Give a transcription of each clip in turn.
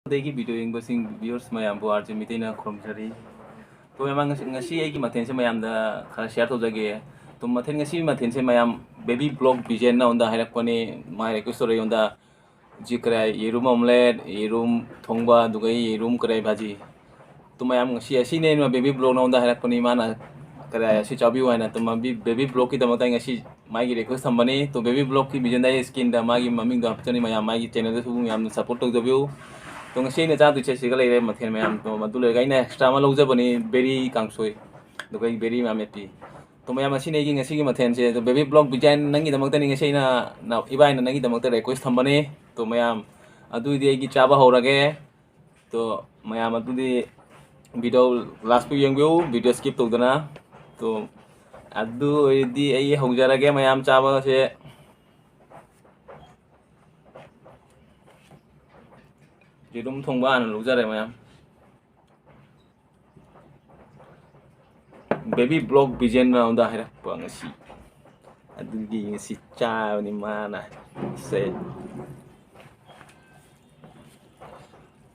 Degi video yung basing viewers mayam bu arje mitina khomjari to emang ngasi ai ki mathen se mayam da khara share to jage to mathen ngasi mathen se mayam baby blog vision na onda harak pani mai request ro onda jikrai yerum omlet yerum thongba dugai yerum krai bhaji to mayam ngasi asi ne baby blog na onda harak pani mana krai asi chabi wa na to baby blog ki damata ngasi mai ki request thambani to baby blog ki vision da skin da magi maming da apchani mayam mai ki channel da su yam support to jabiu तो ngasi na cha tu che siga leire mathen mayam to madu le gaina extra ma lojja bani berry kangsoi do gai berry ma mepi to mayam asi ne gi ngasi gi mathen se to baby blog design nangi damak tani ngasi na ibai na nangi damak ta request thambani to mayam adu di gi chaba horage to mayam adu di video last pu yengbiu video skip to dana to adu di ai haujarage mayam chaba se Yerum Thongba an lojare mayam baby blog vision na onda harak pa ngasi adugi ngasi cha ni mana se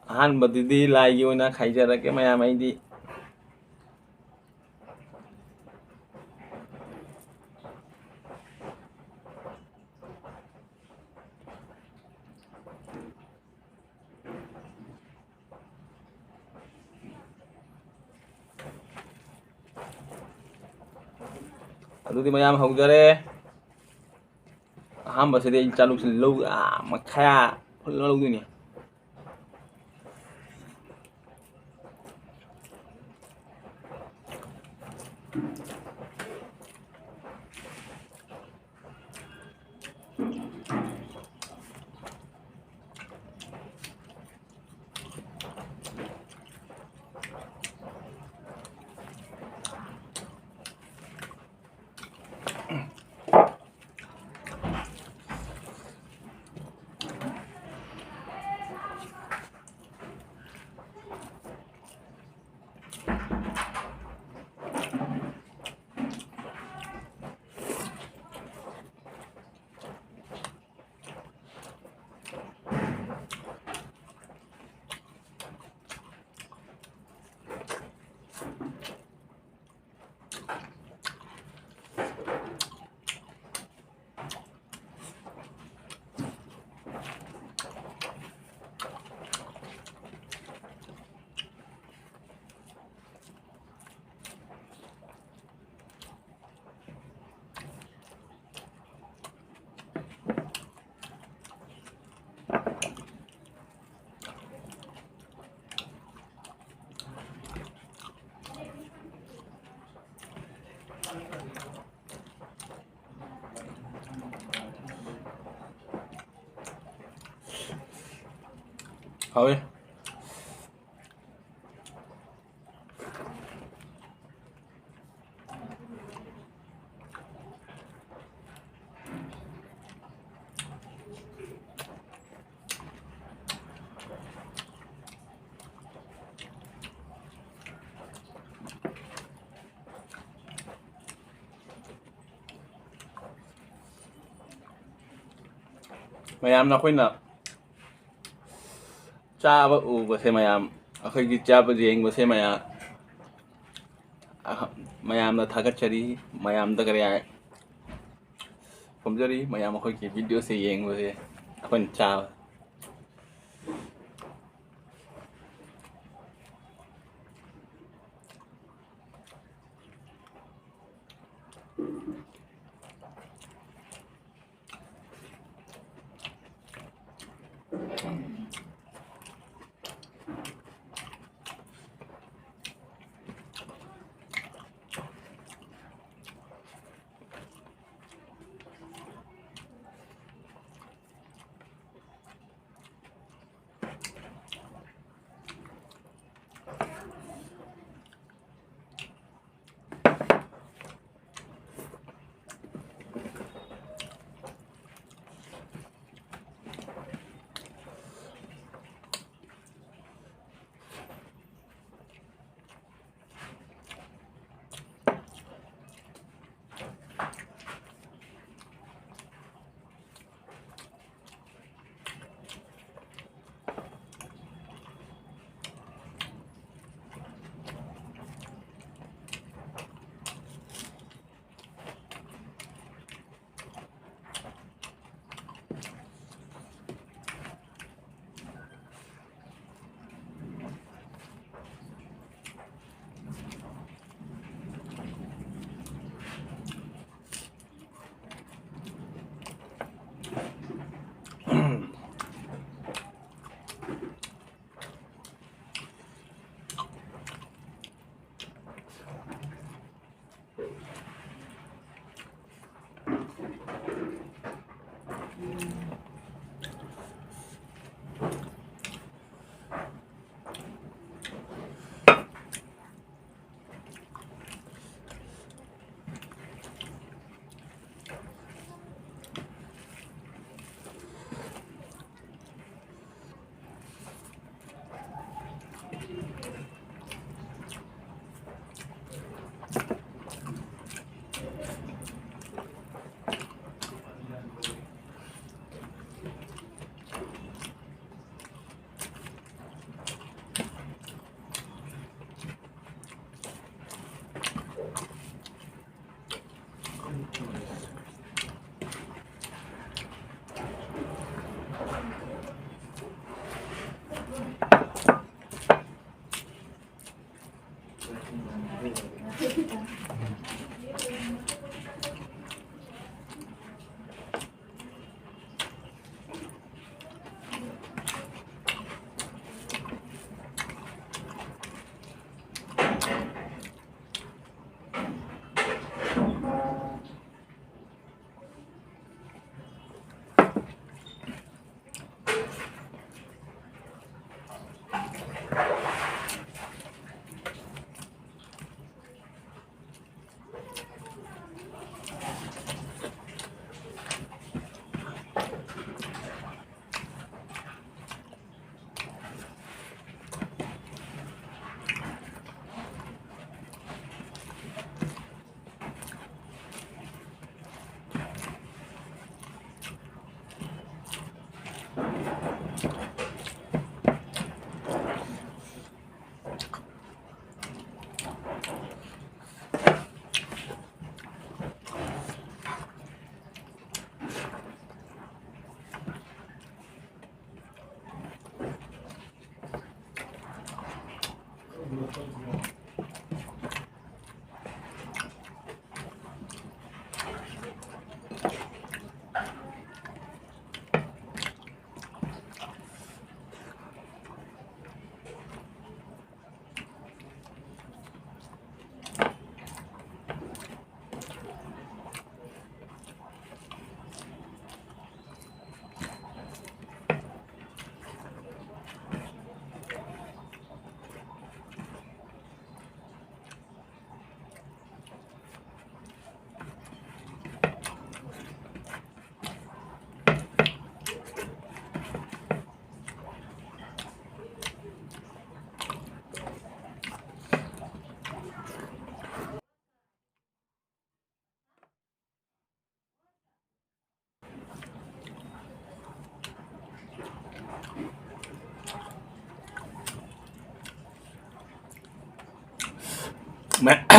han badidi lai yo na khaijara ke mayam ai di Aduh mayam haujare ham ba se de chalu lo makha lo ni Thôi mayam na khuyna cha ba u ba se mayam akhoi gi cha ba jeng ba se mayam na thagat chari mayam da kare ai pomjari mayam akhoi ki video se yeng ba se akhon cha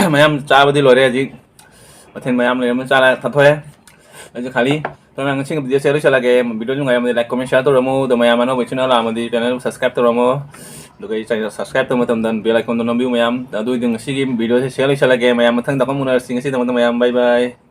mayam chabadi lore aji mathen mayam le chala thathoe aji khali to mang sing video share chala ge video nu ngai like comment share to ramo do mayam ano bichuna la amadi channel subscribe to ramo do kai channel subscribe to matam dan bell icon do nabi mayam da du ding sigi video share chala ge mayam mathang da ko munar sing si da mayam bye bye